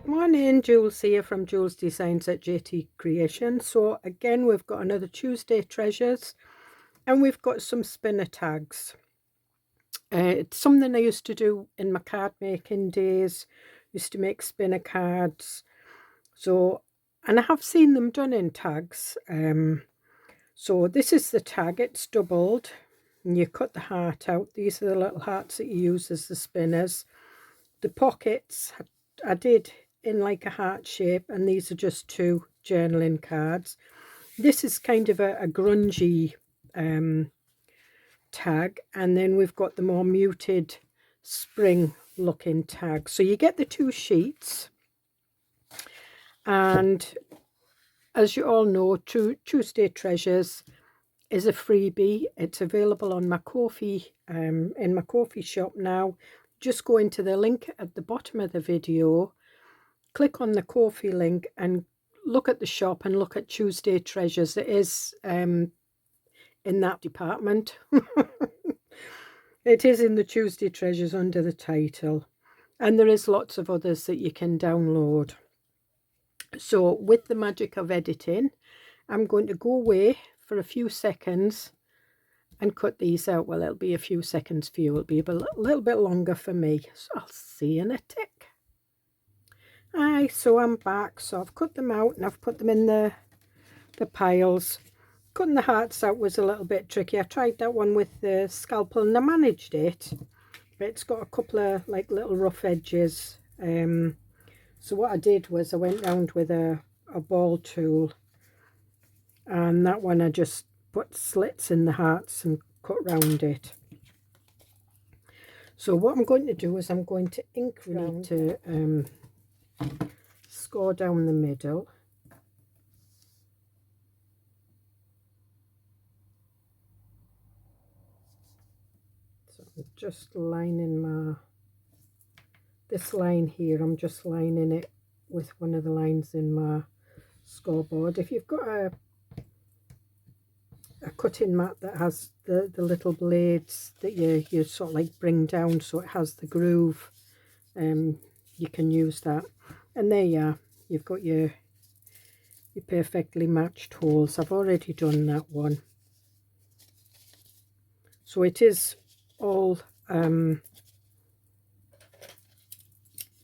Morning, Jules here from Joolsedesigns at JT Creations. So again, we've got another Tuesday Treasures and we've got some spinner tags. It's something I used to do in my card making days. Used to make spinner cards. And I have seen them done in tags. So this is the tag, it's doubled. And you cut the heart out. These are the little hearts that you use as the spinners. The pockets I did in like a heart shape, and these are just two journaling cards. This is kind of a grungy tag, and then we've got the more muted spring looking tag. So you get the two sheets, and as you all know, Tuesday Treasures is a freebie. It's available on my Ko-fi, in my Ko-fi shop now. Just go into the link at the bottom of the video, click on the Ko-fi link and look at the shop and look at Tuesday Treasures. It is in that department. It is in the Tuesday Treasures under the title, and there is lots of others that you can download. So with the magic of editing, I'm going to go away for a few seconds and cut these out. Well, it'll be a few seconds for you, it'll be a little bit longer for me, so I'll see you in a tick. Aye, so I'm back. So I've cut them out and I've put them in the piles. Cutting the hearts out was a little bit tricky. I tried that one with the scalpel and I managed it, but it's got a couple of like little rough edges. So what I did was I went round with a ball tool, and that one I just put slits in the hearts and cut round it. So what I'm going to do is I'm going to ink round to score down the middle. So I'm just lining this line here, I'm just lining it with one of the lines in my scoreboard. If you've got a cutting mat that has the little blades that you sort of like bring down so it has the groove, you can use that. And there you are, you've got your perfectly matched holes. I've already done that one, so it is all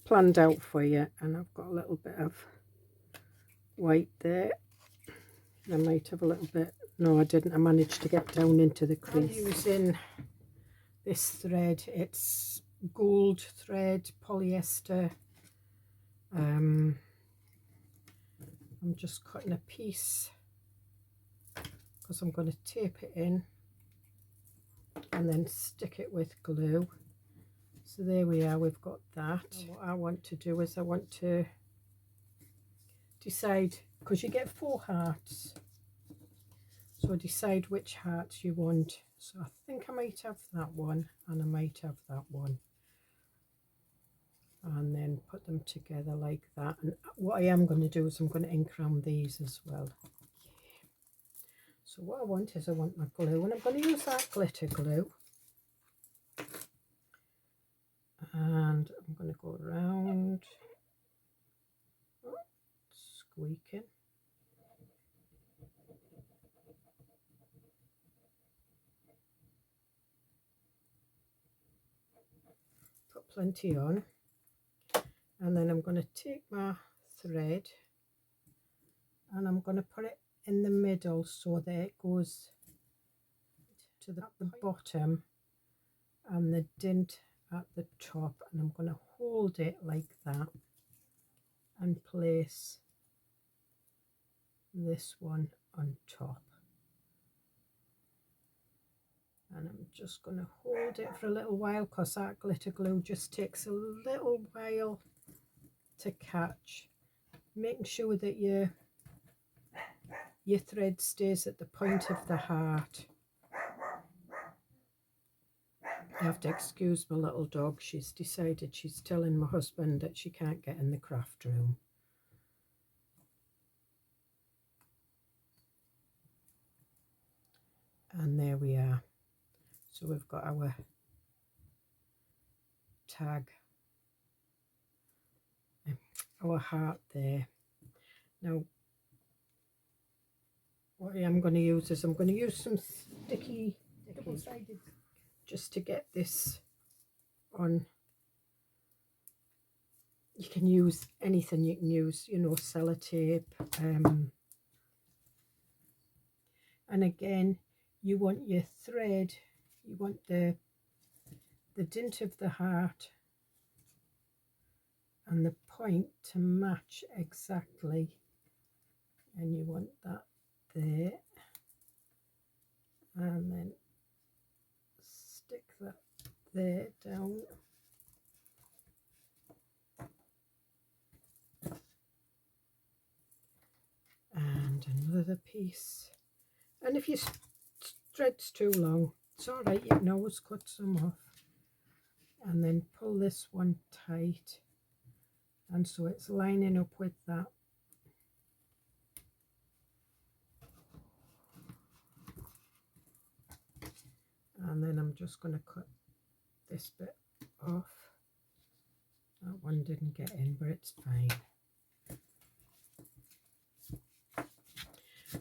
planned out for you. And I've got a little bit of white there. I might have a little bit, no I didn't, I managed to get down into the crease. I'm using this thread, it's gold thread, polyester. I'm just cutting a piece because I'm going to tape it in and then stick it with glue. So there we are, we've got that. And what I want to do is I want to decide, because you get 4 hearts, so decide which hearts you want. So I think I might have that one and I might have that one, and then put them together like that. And what I am going to do is I'm going to ink around these as well. So what I want is I want my glue, and I'm going to use that glitter glue, and I'm going to go around, squeaking, put plenty on, and then I'm going to take my thread and I'm going to put it in the middle so that it goes to the bottom and the dint at the top, and I'm going to hold it like that and place this one on top, and I'm just going to hold it for a little while because that glitter glue just takes a little while to catch, making sure that your thread stays at the point of the heart. You have to excuse my little dog, she's decided she's telling my husband that she can't get in the craft room. And there we are. So we've got our tag our heart there. Now what I am going to use is I'm going to use some sticky double-sided just to get this on. You can use anything, you can use, you know, sellotape, and again you want your thread, you want the dint of the heart and the point to match exactly, and you want that there, and then stick that there down. And another piece, and if your thread's too long, it's all right, you can always cut some off, and then pull this one tight, and so it's lining up with that. And then I'm just going to cut this bit off. That one didn't get in, but it's fine.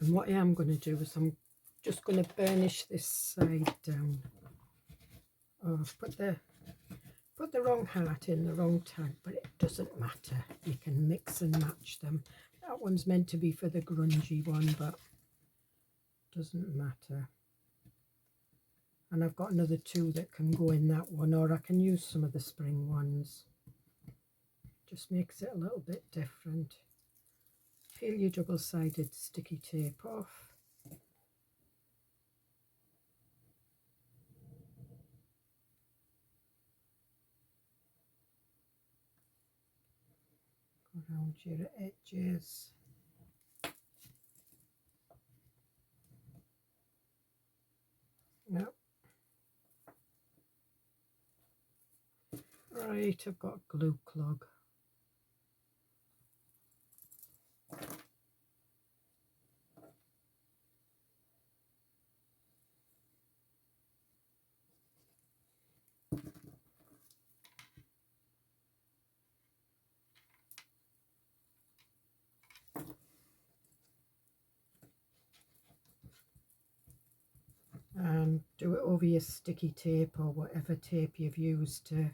And what I am going to do is I'm just going to burnish this side down. Oh, I've put the wrong heart in, the wrong tag, but it doesn't matter. You can mix and match them. That one's meant to be for the grungy one, but doesn't matter. And I've got another two that can go in that one, or I can use some of the spring ones. Just makes it a little bit different. Peel your double-sided sticky tape off. Go around your edges. Yep. Right, I've got a glue clog. And do it over your sticky tape or whatever tape you've used to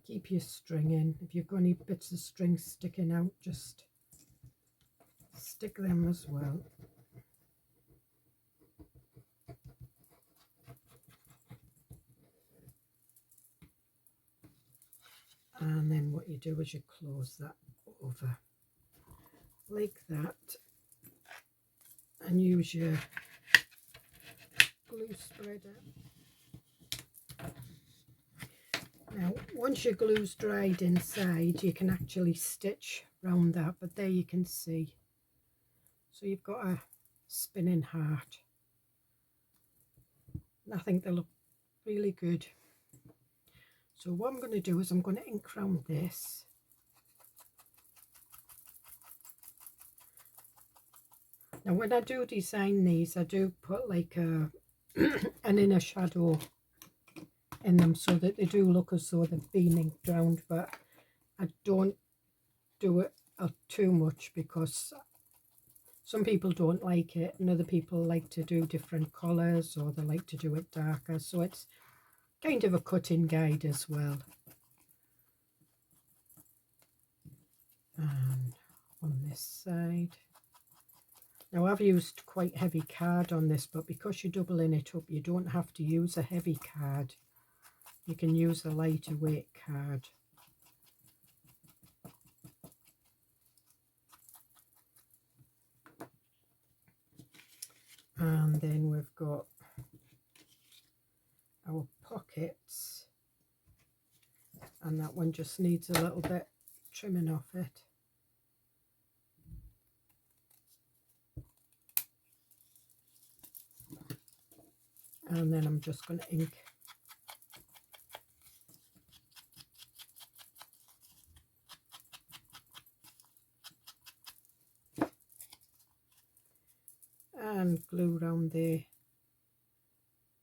keep your string in. If you've got any bits of string sticking out, just stick them as well. And then what you do is you close that over like that and use your glue spreader. Now once your glue's dried inside, you can actually stitch round that, but there you can see. So you've got a spinning heart. And I think they look really good. So what I'm going to do is I'm going to ink round this. Now when I do design these, I do put like an inner shadow in them so that they do look as though they've been inked round, but I don't do it too much because some people don't like it and other people like to do different colours, or they like to do it darker, so it's kind of a cutting guide as well. And on this side, now I've used quite heavy card on this, but because you're doubling it up, you don't have to use a heavy card. You can use a lighter weight card. And then we've got our pockets, and that one just needs a little bit trimming off it. And then I'm just going to ink and glue around the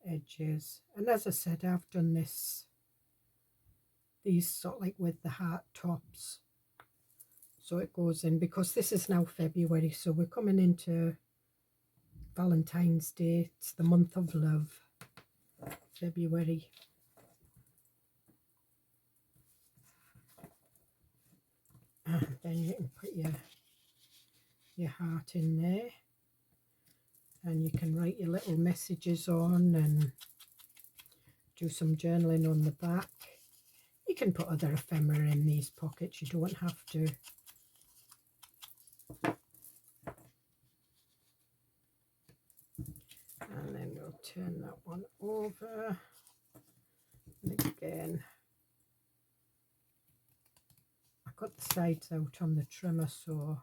edges. And as I said, I've done these sort of like with the heart tops, So it goes in, because this is now February, so we're coming into Valentine's Day. It's the month of love, February. And then you can put your heart in there, and you can write your little messages on and do some journaling on the back. You can put other ephemera in these pockets, you don't have to. And then we'll turn that one over. And again, I cut the sides out on the trimmer, so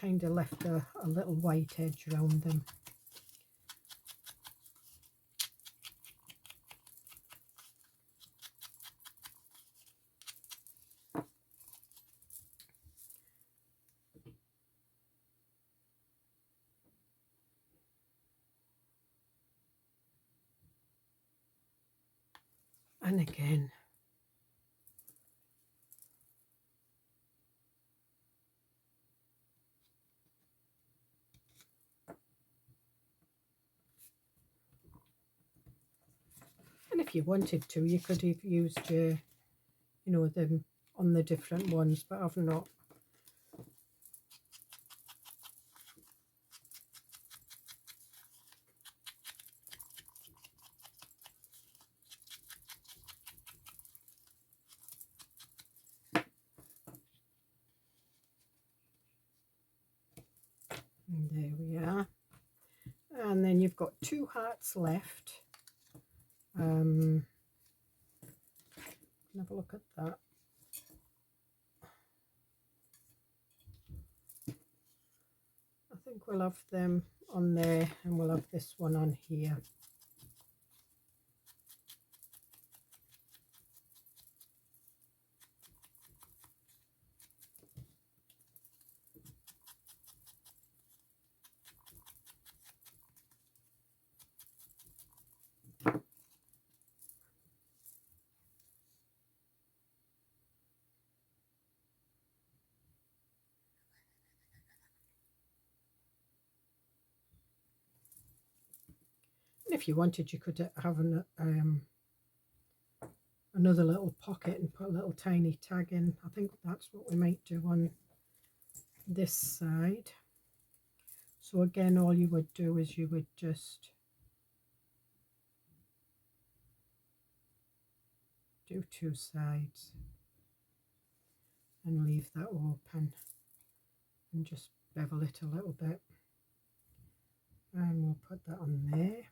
kind of left a little white edge around them. And again, and if you wanted to, you could have used your, them on the different ones, but I've not. And there we are. And then you've got 2 hearts left. Have a look at that. I think we'll have them on there, and we'll have this one on here. If you wanted, you could have another little pocket and put a little tiny tag in. I think that's what we might do on this side. So again, all you would do is you would just do 2 sides and leave that open and just bevel it a little bit, and we'll put that on there.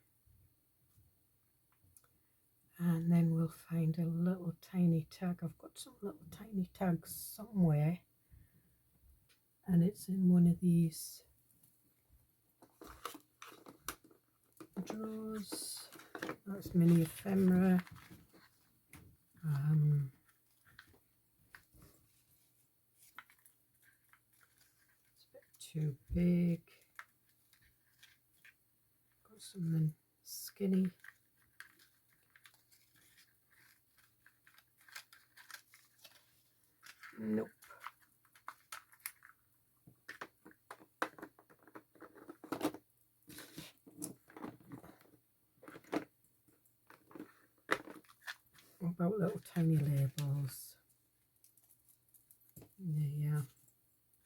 And then we'll find a little tiny tag. I've got some little tiny tags somewhere, and it's in one of these drawers. That's mini ephemera. It's a bit too big. Got something skinny. Nope. What about little tiny labels? Yeah,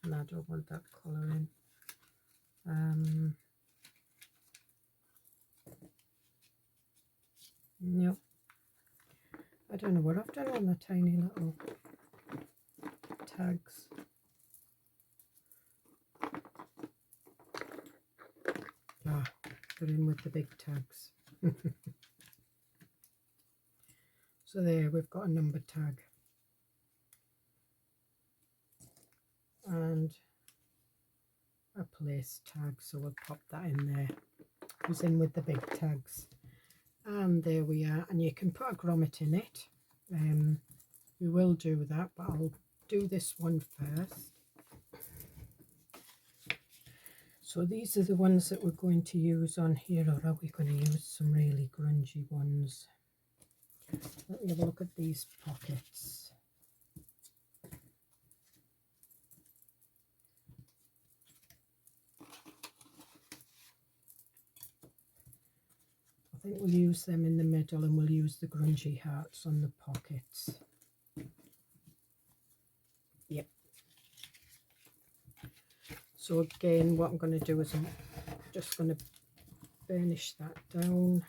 and I don't want that colouring. Nope. I don't know what I've done on the tiny little tags. They're in with the big tags. So there, we've got a number tag and a place tag, so we'll pop that in there. It's in with the big tags. And there we are, and you can put a grommet in it. We will do that, but I'll do this one first. So these are the ones that we're going to use on here, or are we going to use some really grungy ones? Let me have a look at these pockets. I think we'll use them in the middle, and we'll use the grungy hearts on the pockets. Yep. So again, what I'm going to do is I'm just going to burnish that down.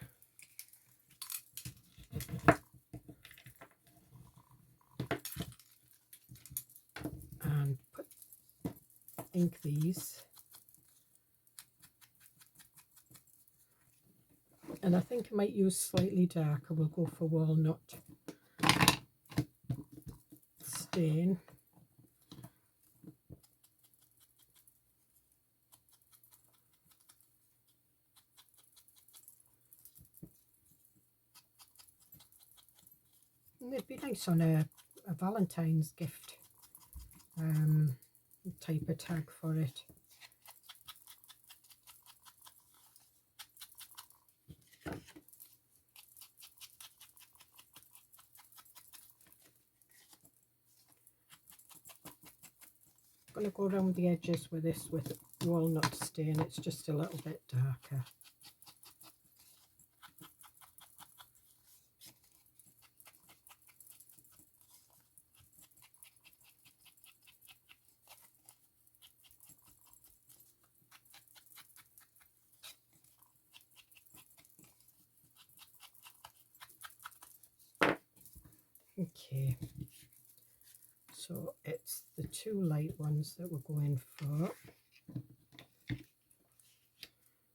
And ink these. And I think I might use slightly darker. We'll go for walnut stain. And it'd be nice on a Valentine's gift type of tag for it. I'm going to go around the edges with this with walnut stain. It's just a little bit darker. Okay, so it's the two light ones that we're going for.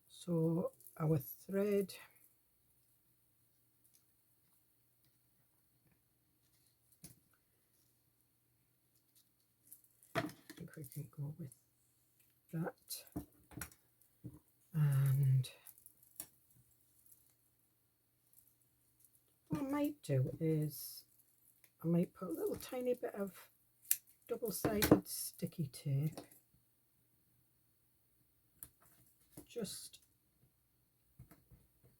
So our thread, I think we can go with that, and what I might do is I might put a little tiny bit of double-sided sticky tape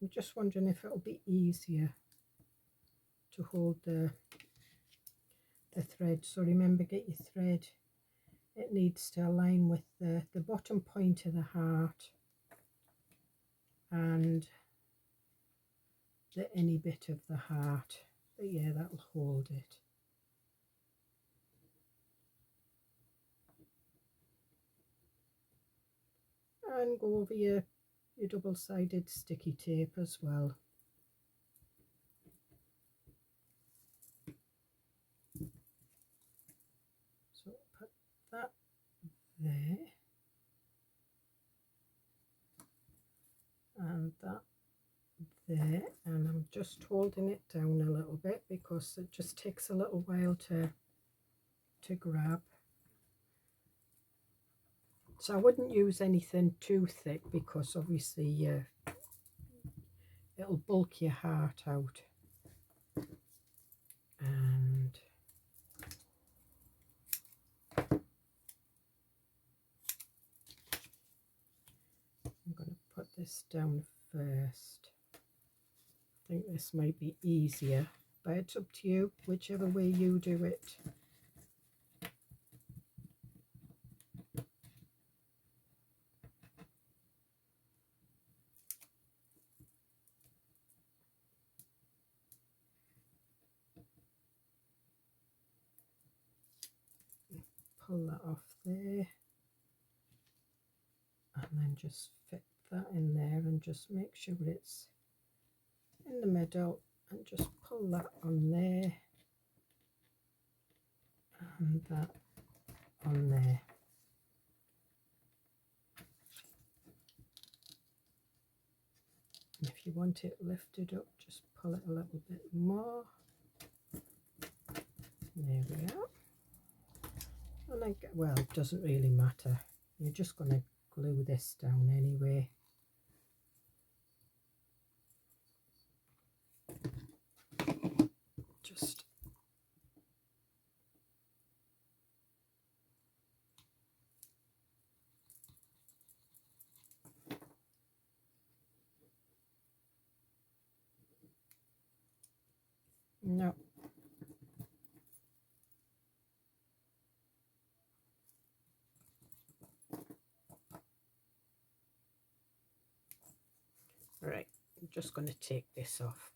I'm just wondering if it'll be easier to hold the thread. So remember, get your thread, it needs to align with the bottom point of the heart and the inner bit of the heart. But yeah, that'll hold it. And go over your double-sided sticky tape as well. So put that there, and that there, and I'm just holding it down a little bit because it just takes a little while to grab. So I wouldn't use anything too thick because obviously it'll bulk your heart out. And I'm going to put this down first. I think this might be easier, but it's up to you, whichever way you do it. Pull that off there, and then just fit that in there and just make sure it's in the middle, and just pull that on there and that on there. And if you want it lifted up, just pull it a little bit more. There we are. And well, it doesn't really matter. You're just going to glue this down anyway. Just No. Right, I'm just going to take this off.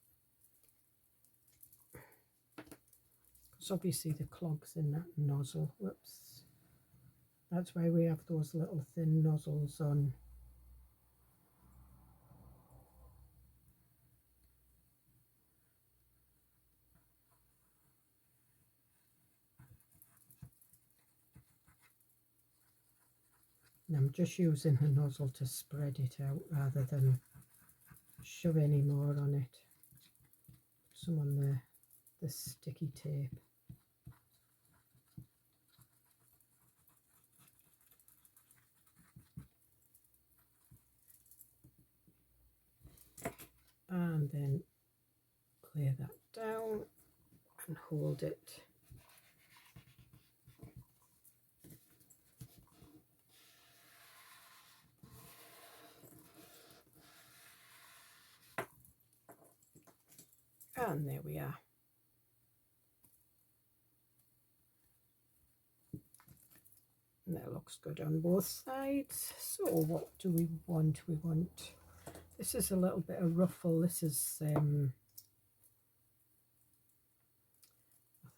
Because obviously the clog's in that nozzle. Whoops. That's why we have those little thin nozzles on. And I'm just using the nozzle to spread it out rather than shove any more on it. Some on the sticky tape. And then clear that down and hold it. And there we are. And that looks good on both sides. So what do we want? We want, this is a little bit of ruffle. This is, I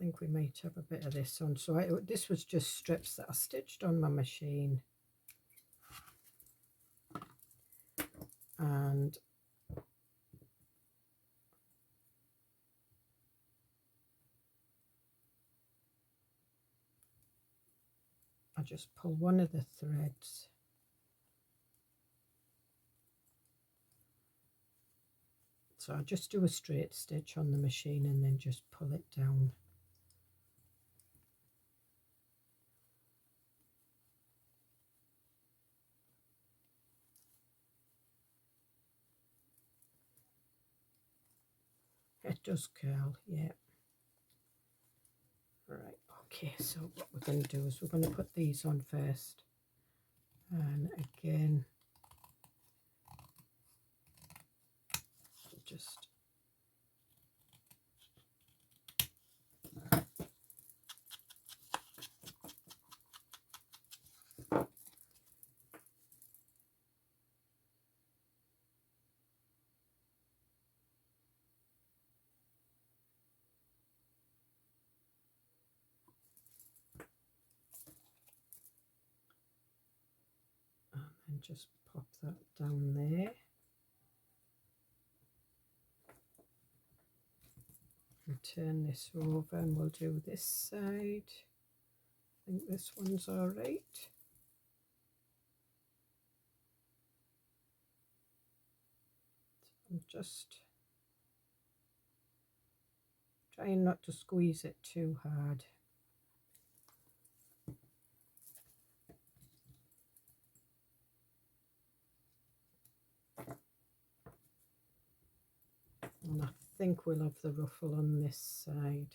think we might have a bit of this on. So this was just strips that I stitched on my machine. And I just pull one of the threads so I just do a straight stitch on the machine and then just pull it down. It does curl, yeah. Right, okay, so what we're going to do is we're going to put these on first. And again, just and just pop that down there. And turn this over and we'll do this side. I think this one's all right. I'm just trying not to squeeze it too hard. And I think we'll have the ruffle on this side.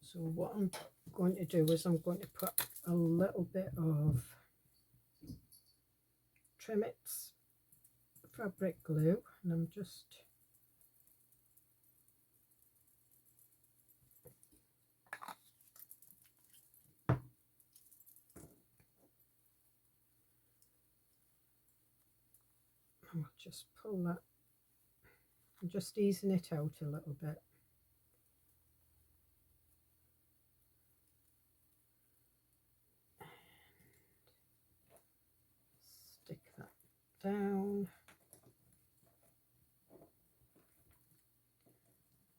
So what I'm going to do is I'm going to put a little bit of Trimits fabric glue, and I'm just I'll just pull that. I'm just easing it out a little bit. Stick that down.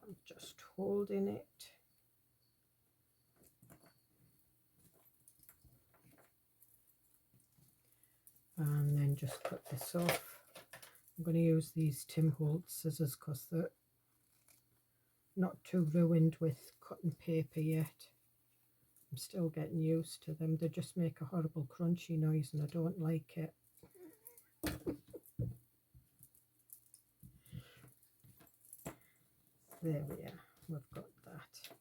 I'm just holding it. And then just cut this off. I'm going to use these Tim Holtz scissors because they're not too ruined with cutting paper yet. I'm still getting used to them. They just make a horrible crunchy noise and I don't like it. There we are, we've got that.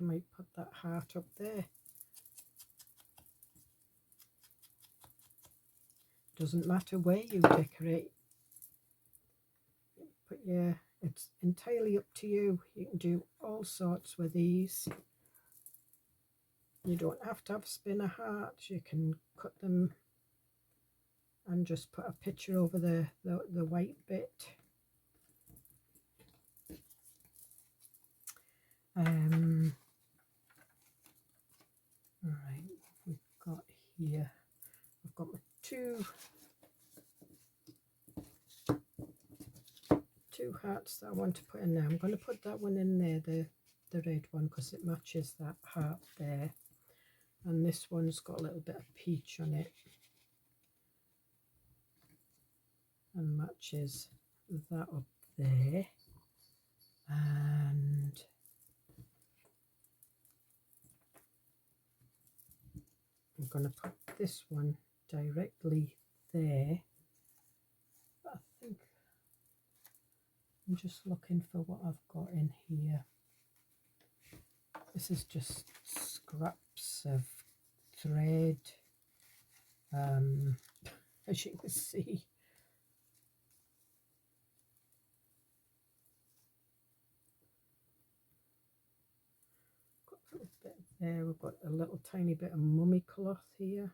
I might put that heart up there. Doesn't matter where you decorate, but yeah, it's entirely up to you. You can do all sorts with these. You don't have to have spinner hearts. You can cut them and just put a picture over the white bit. Right, we've got here, I've got my two hearts that I want to put in there. I'm going to put that one in there, the red one, because it matches that heart there, and this one's got a little bit of peach on it and matches that up there. And I'm going to put this one directly there. But I think I'm just looking for what I've got in here. This is just scraps of thread, as you can see. Got a little bit there. We've got a little tiny bit of mummy cloth here.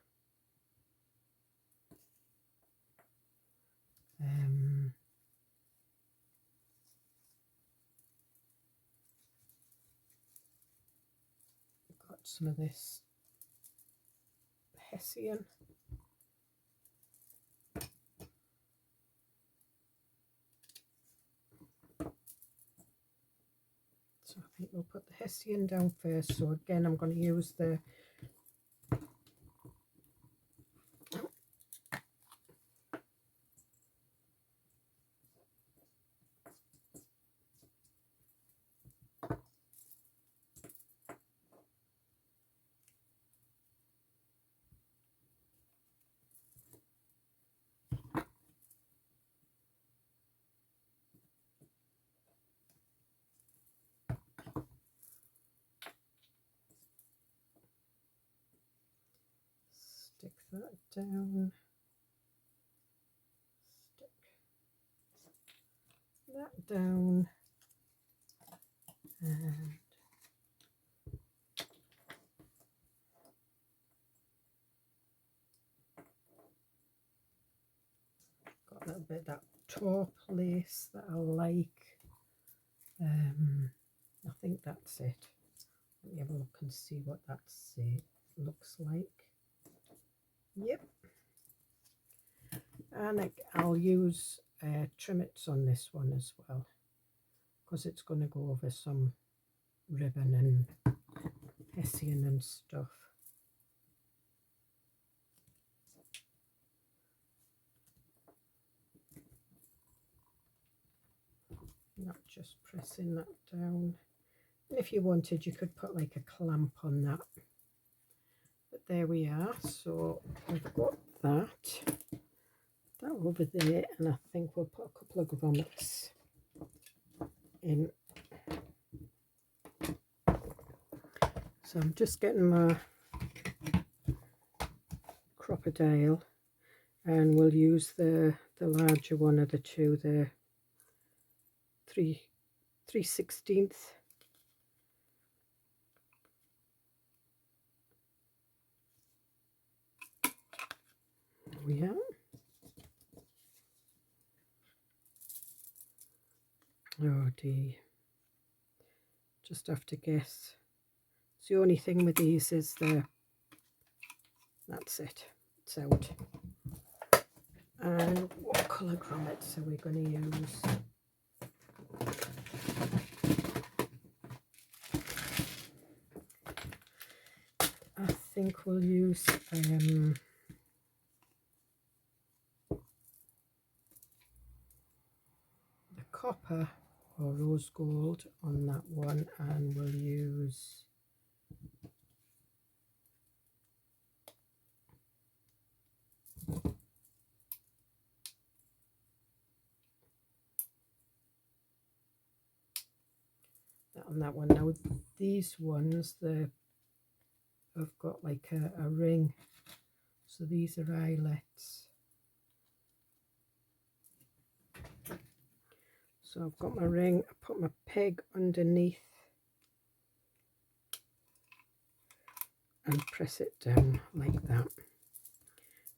Got some of this Hessian. So I think we'll put the Hessian down first. So again, I'm going to use the stick that down, stick that down, and got a little bit of that taupe lace that I like. I think that's it. Let me have a look and see what that looks like. Yep. And I'll use trimmets on this one as well, because it's going to go over some ribbon and Hessian and stuff. Not just pressing that down. And if you wanted, you could put like a clamp on that. But there we are. So we've got that over there, and I think we'll put a couple of grommets in. So I'm just getting my crocodile, and we'll use the larger one of the two, the 3/16. There we are. Oh dear. Just have to guess. It's the only thing with these is that's it. It's out. And what colour grommets are we going to use? I think we'll use the copper or rose gold on that one, and we'll use that on that one. Now these ones, I've got like a ring, so these are eyelets. So I've got my ring, I put my peg underneath and press it down like that,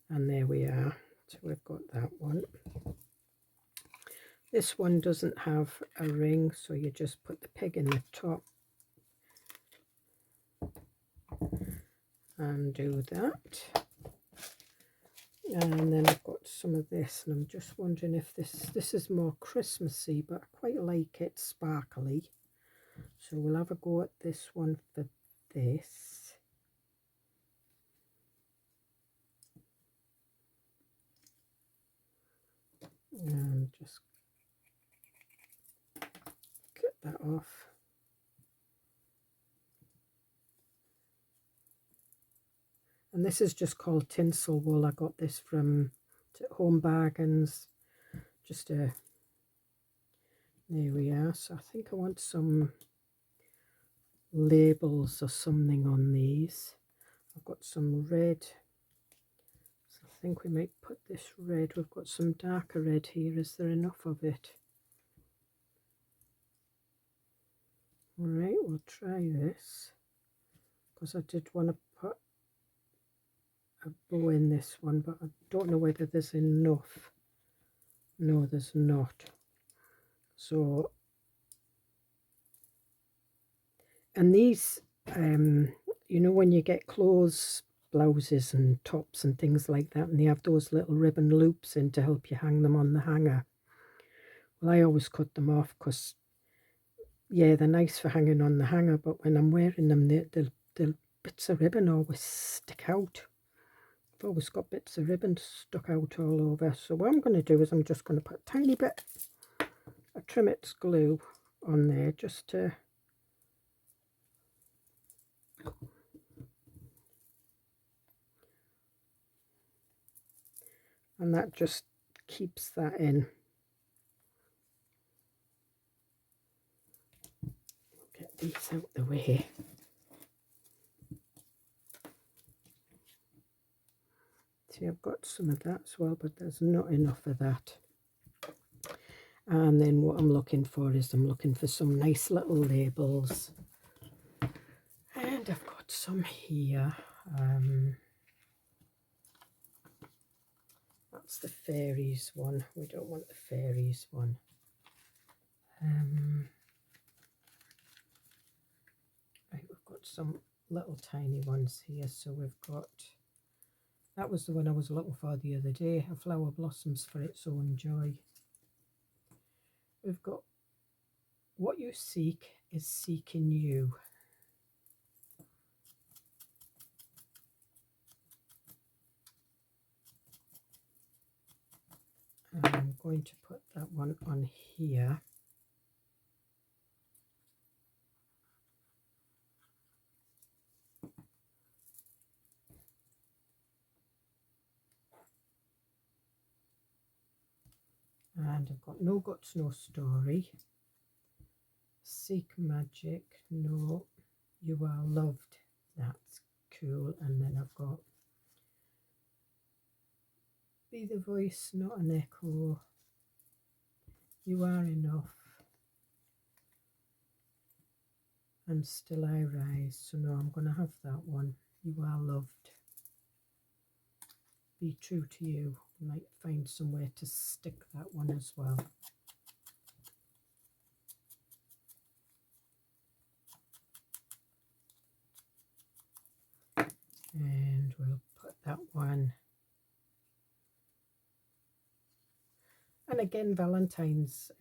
and there we are. So we've got that one. This one doesn't have a ring, so you just put the peg in the top and do that. And then I've got some of this, and I'm just wondering if this is more Christmassy, but I quite like it sparkly. So we'll have a go at this one for this. And just cut that off. And this is just called tinsel wool. I got this from Home Bargains. Just there we are. So I think I want some labels or something on these. I've got some red. So I think we might put this red. We've got some darker red here. Is there enough of it? All right, we'll try this, because I did want to put a bow in this one, but I don't know whether there's enough. No, there's not. So, and these, you know, when you get clothes, blouses and tops and things like that, and they have those little ribbon loops in to help you hang them on the hanger. Well, I always cut them off because, yeah, they're nice for hanging on the hanger, but when I'm wearing them, the bits of ribbon always stick out. I've always got bits of ribbon stuck out all over. So what I'm going to do is I'm just going to put a tiny bit of Trimits glue on there, just to and that just keeps that in. Get these out the way. See, I've got some of that as well, but there's not enough of that. And then what I'm looking for is I'm looking for some nice little labels. And I've got some here. That's the fairies one. We don't want the fairies one. Right, we've got some little tiny ones here. So we've got, that was the one I was looking for the other day, a flower blossoms for its own joy. We've got what you seek is seeking you. And I'm going to put that one on here. And I've got no guts, no story. Seek magic, no, you are loved. That's cool. And then I've got be the voice, not an echo. You are enough. And still I rise. So no, I'm going to have that one. You are loved. Be true to you. Might find somewhere to stick that one as well. And we'll put that one. And again, Valentine's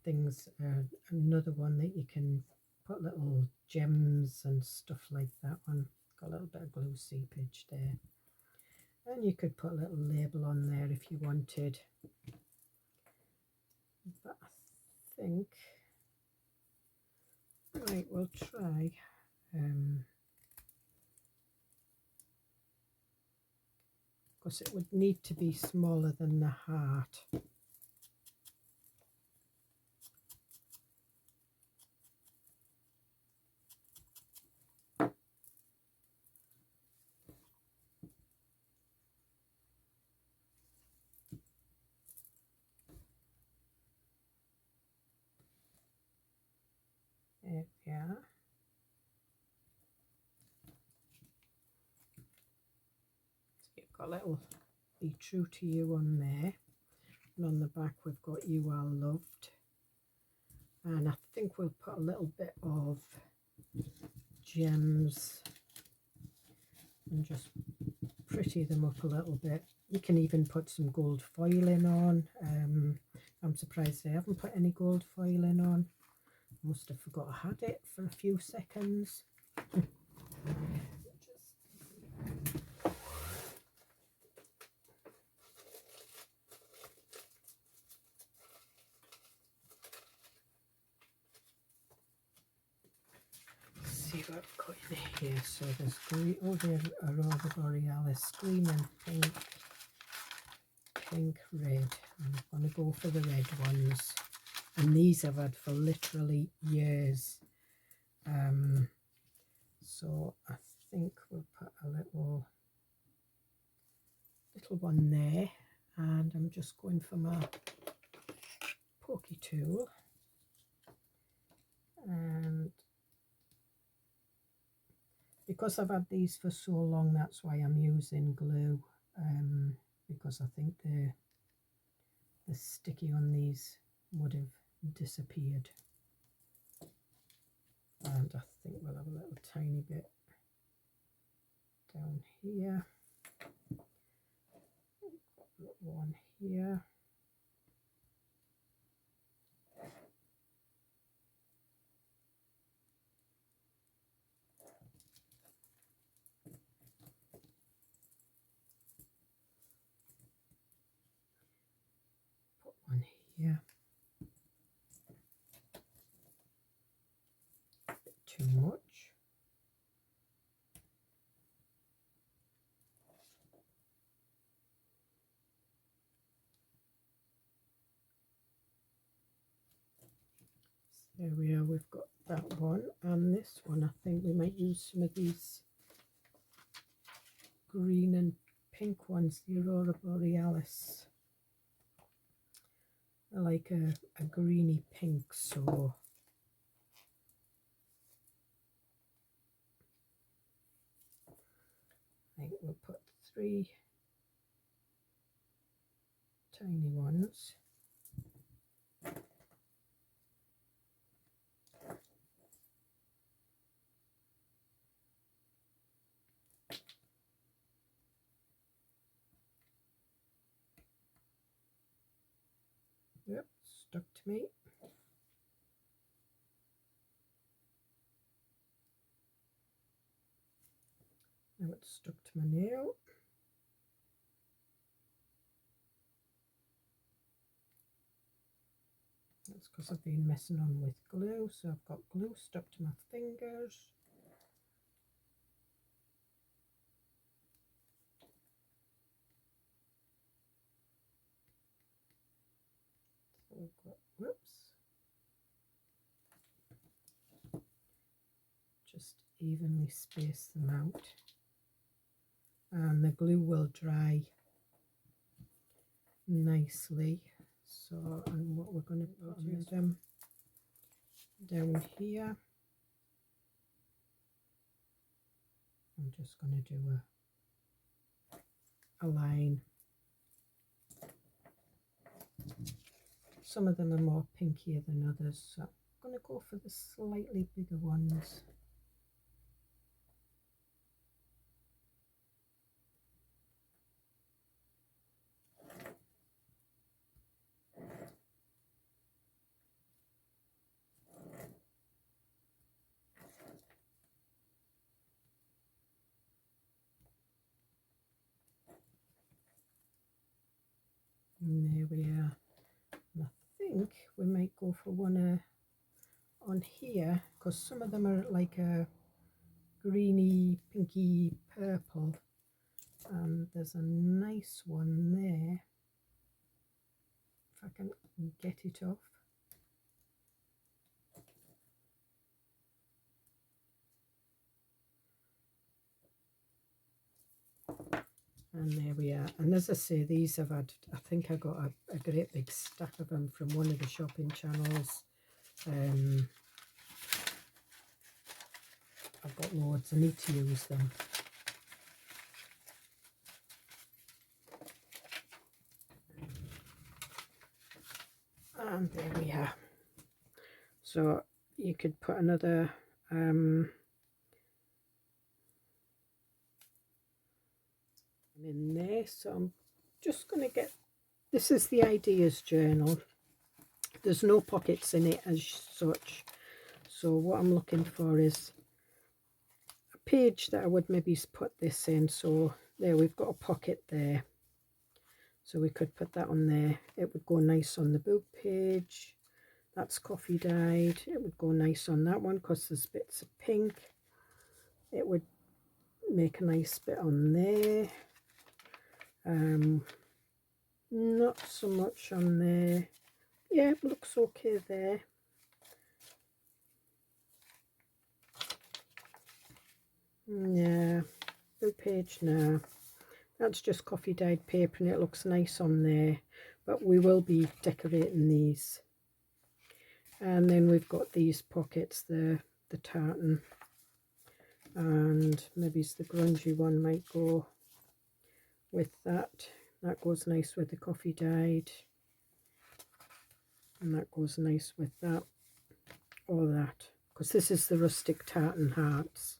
things are another one that you can put little gems and stuff like that on. Got a little bit of glue seepage there. And you could put a little label on there if you wanted. But I think, right, we'll try. Because it would need to be smaller than the heart. here. So you've got a little "Be True to You" on there, and on the back we've got "You Are Loved," and I think we'll put a little bit of gems and just pretty them up a little bit. You can even put some gold foiling on. I'm surprised I haven't put any gold foiling on. I must have forgot I had it for a few seconds. See what I've got in here. So there's green, oh, there's Aurora Borealis, green and pink, pink, red. I'm going to go for the red ones, and these I've had for literally years. So I think we'll put a little one there, and I'm just going for my pokey tool, and because I've had these for so long, that's why I'm using glue, because I think the sticky on these would have disappeared. And I think we'll have a little tiny bit down here, one here, put one here. A bit too much. There we are, we've got that one, and this one I think we might use some of these green and pink ones, the Aurora Borealis. They're like a greeny pink, so I think we'll put 3 tiny ones. Yep, stuck to me. Now it's stuck to my nail. That's because I've been messing on with glue, so I've got glue stuck to my fingers. So we've got, whoops, just evenly space them out, and the glue will dry nicely. So, and what we're going to put on them down here, I'm just going to do a line. Some of them are more pinkier than others, so I'm going to go for the slightly bigger ones. And there we are. And I think we might go for one on here, because some of them are like a greeny, pinky purple, and there's a nice one there, if I can get it off. And there we are. And as I say, these I've had, I think I got a great big stack of them from one of the shopping channels. I've got loads, I need to use them. And there we are. So you could put another in there. So I'm just going to get, this is the ideas journal. There's no pockets in it as such. So what I'm looking for is a page that I would maybe put this in. So there, we've got a pocket there. So we could put that on there. It would go nice on the book page. That's coffee dyed. It would go nice on that one because there's bits of pink. It would make a nice bit on there. Not so much on there. Yeah, it looks okay there. Yeah, book page now. That's just coffee dyed paper and it looks nice on there. But we will be decorating these. And then we've got these pockets there, the tartan. And maybe the grungy one might go with that. That goes nice with the coffee dyed. And that goes nice with that. Or that. Because this is the rustic tartan hearts.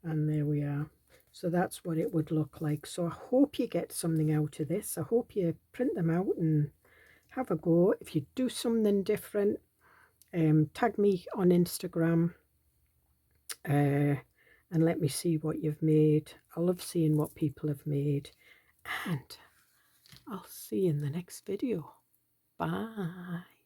And there we are. So that's what it would look like. So I hope you get something out of this. I hope you print them out and have a go. If you do something different, tag me on Instagram and let me see what you've made. I love seeing what people have made. And I'll see you in the next video. Bye.